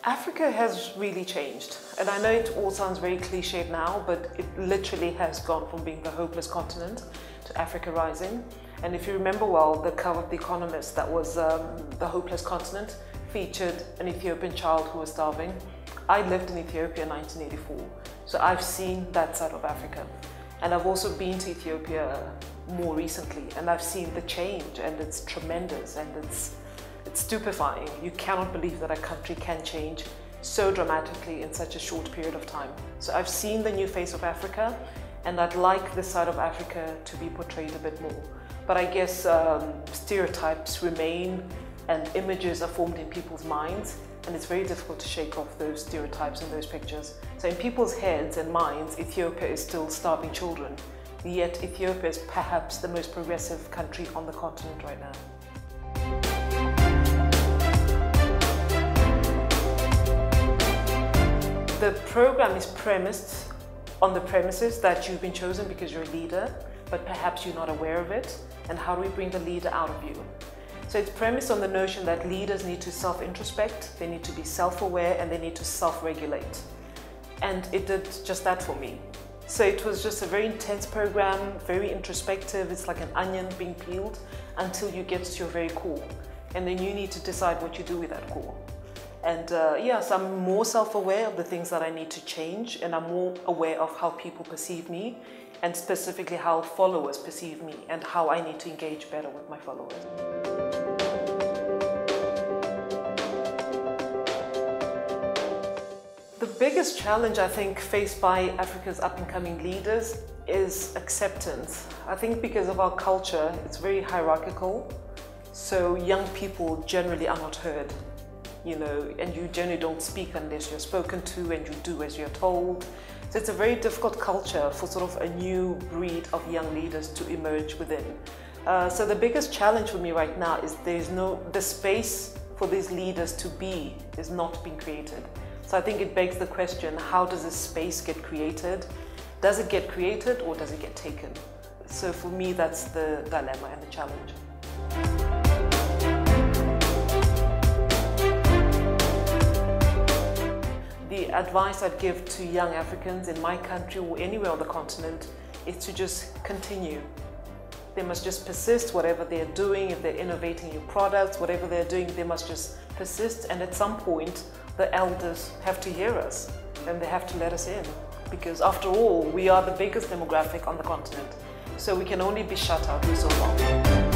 Africa has really changed, and I know it all sounds very cliched now, but it literally has gone from being the hopeless continent to Africa rising. And if you remember well, the cover of The Economist, that was the hopeless continent, featured an Ethiopian child who was starving. I lived in Ethiopia in 1984, so I've seen that side of Africa. And I've also been to Ethiopia more recently, and I've seen the change, and it's tremendous, and it's stupefying. You cannot believe that a country can change so dramatically in such a short period of time. So I've seen the new face of Africa, and I'd like this side of Africa to be portrayed a bit more. But I guess stereotypes remain, and images are formed in people's minds, and it's very difficult to shake off those stereotypes and those pictures. So in people's heads and minds, Ethiopia is still starving children, yet Ethiopia is perhaps the most progressive country on the continent right now. The program is premised on the premises that you've been chosen because you're a leader, but perhaps you're not aware of it, and how do we bring the leader out of you? So it's premised on the notion that leaders need to self-introspect, they need to be self-aware, and they need to self-regulate. And it did just that for me. So it was just a very intense program, very introspective. It's like an onion being peeled until you get to your very core. And then you need to decide what you do with that core. And yes, I'm more self-aware of the things that I need to change, and I'm more aware of how people perceive me, and specifically how followers perceive me, and how I need to engage better with my followers. The biggest challenge I think faced by Africa's up-and-coming leaders is acceptance. I think because of our culture, it's very hierarchical, so young people generally are not heard. And you generally don't speak unless you're spoken to, and you do as you're told. So it's a very difficult culture for sort of a new breed of young leaders to emerge within. So the biggest challenge for me right now is the space for these leaders to be is not being created. So I think it begs the question, how does this space get created? Does it get created, or does it get taken? So for me, that's the dilemma and the challenge. The advice I'd give to young Africans in my country or anywhere on the continent is to just continue. They must just persist, whatever they're doing. If they're innovating new products, whatever they're doing, they must just persist. And at some point, the elders have to hear us, and they have to let us in. Because after all, we are the biggest demographic on the continent. So we can only be shut out for so long.